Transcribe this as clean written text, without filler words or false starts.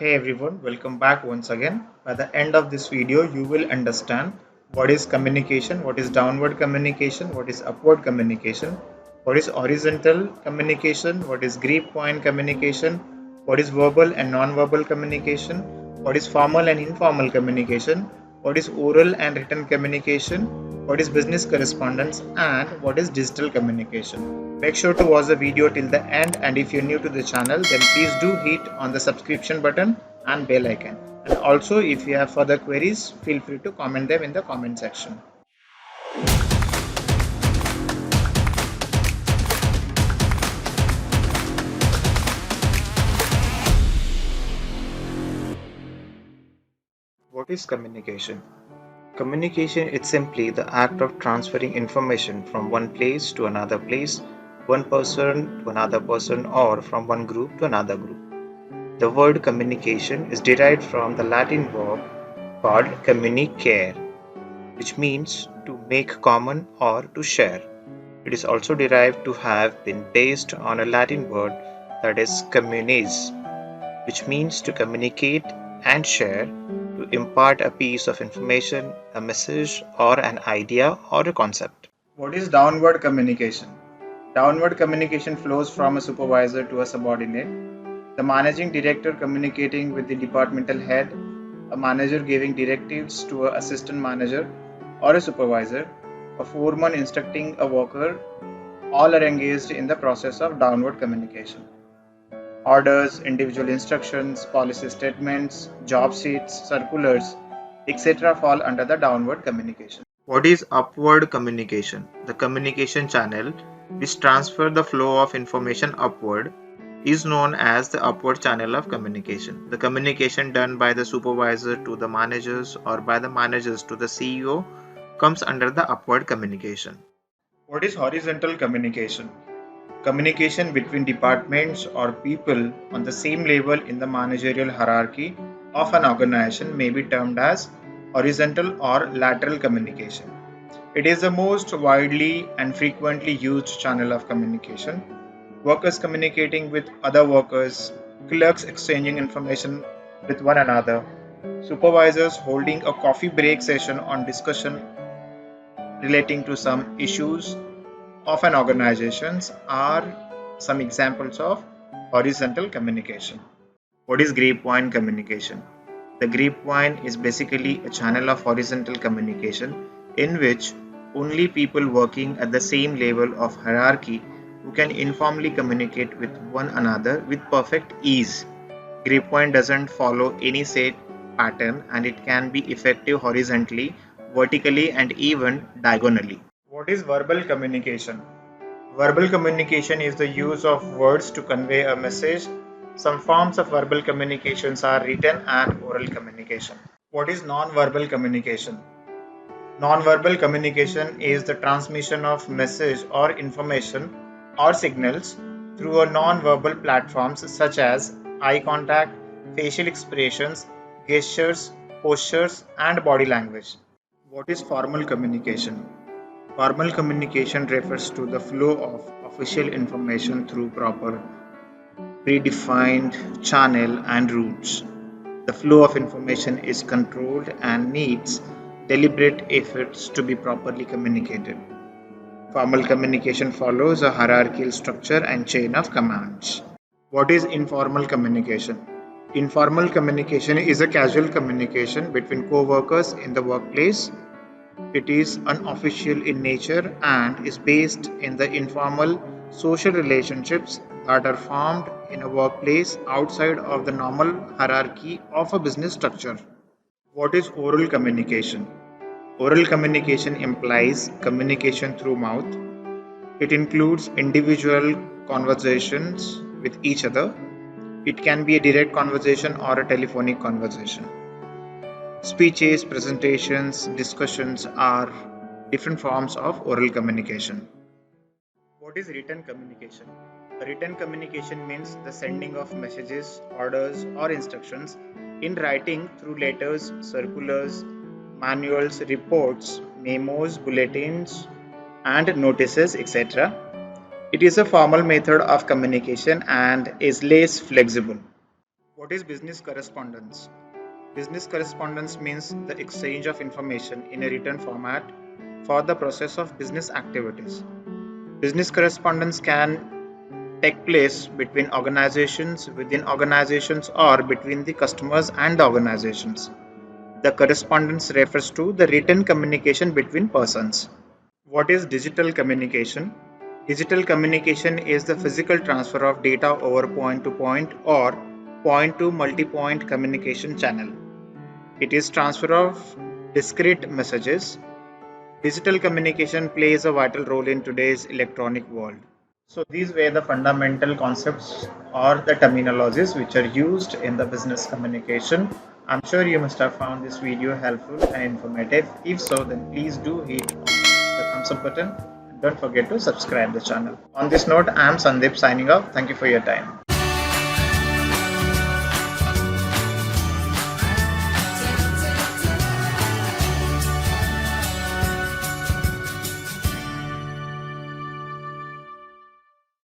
Hey everyone, welcome back once again. By the end of this video, you will understand what is communication, what is downward communication, what is upward communication, what is horizontal communication, what is grip point communication, what is verbal and non-verbal communication, what is formal and informal communication, what is oral and written communication, what is business correspondence, and what is digital communication. Make sure to watch the video till the end, and if you're new to the channel then please do hit on the subscription button and bell icon. And also if you have further queries, feel free to comment them in the comment section. What is communication? Communication is simply the act of transferring information from one place to another place, one person to another person, or from one group to another group. The word communication is derived from the Latin verb called communicare, which means to make common or to share. It is also derived to have been based on a Latin word that is communis, which means to communicate and share, to impart a piece of information, a message, or an idea or a concept. What is downward communication? Downward communication flows from a supervisor to a subordinate. The managing director communicating with the departmental head, a manager giving directives to an assistant manager or a supervisor, a foreman instructing a worker, all are engaged in the process of downward communication. Orders, individual instructions, policy statements, job sheets, circulars, etc. fall under the downward communication. What is upward communication? The communication channel which transfer the flow of information upward is known as the upward channel of communication. The communication done by the supervisor to the managers or by the managers to the CEO comes under the upward communication. What is horizontal communication? Communication between departments or people on the same level in the managerial hierarchy of an organization may be termed as horizontal or lateral communication. It is the most widely and frequently used channel of communication. Workers communicating with other workers, clerks exchanging information with one another, supervisors holding a coffee break session on discussion relating to some issues of an organization are some examples of horizontal communication. What is grapevine communication? The grapevine is basically a channel of horizontal communication in which only people working at the same level of hierarchy who can informally communicate with one another with perfect ease. Grapevine doesn't follow any set pattern and it can be effective horizontally, vertically, and even diagonally. What is verbal communication? Verbal communication is the use of words to convey a message. Some forms of verbal communications are written and oral communication. What is non-verbal communication? Non-verbal communication is the transmission of message or information or signals through a non-verbal platforms such as eye contact, facial expressions, gestures, postures, and body language. What is formal communication? Formal communication refers to the flow of official information through proper predefined channel and routes. The flow of information is controlled and needs deliberate efforts to be properly communicated. Formal communication follows a hierarchical structure and chain of commands. What is informal communication? Informal communication is a casual communication between co-workers in the workplace. It is unofficial in nature and is based in the informal social relationships that are formed in a workplace outside of the normal hierarchy of a business structure. What is oral communication? Oral communication implies communication through mouth. It includes individual conversations with each other. It can be a direct conversation or a telephonic conversation. Speeches, presentations, discussions are different forms of oral communication. What is written communication? Written communication means the sending of messages, orders, or instructions in writing through letters, circulars, manuals, reports, memos, bulletins, and notices, etc. It is a formal method of communication and is less flexible. What is business correspondence? Business correspondence means the exchange of information in a written format for the process of business activities. Business correspondence can take place between organizations, within organizations, or between the customers and the organizations. The correspondence refers to the written communication between persons. What is digital communication? Digital communication is the physical transfer of data over point to point or point to multi-point communication channel. It is transfer of discrete messages. Digital communication plays a vital role in today's electronic world. So these were the fundamental concepts or the terminologies which are used in the business communication. I'm sure you must have found this video helpful and informative. If so, then please do hit the thumbs up button and don't forget to subscribe the channel. On this note, I am Sandeep signing off. Thank you for your time.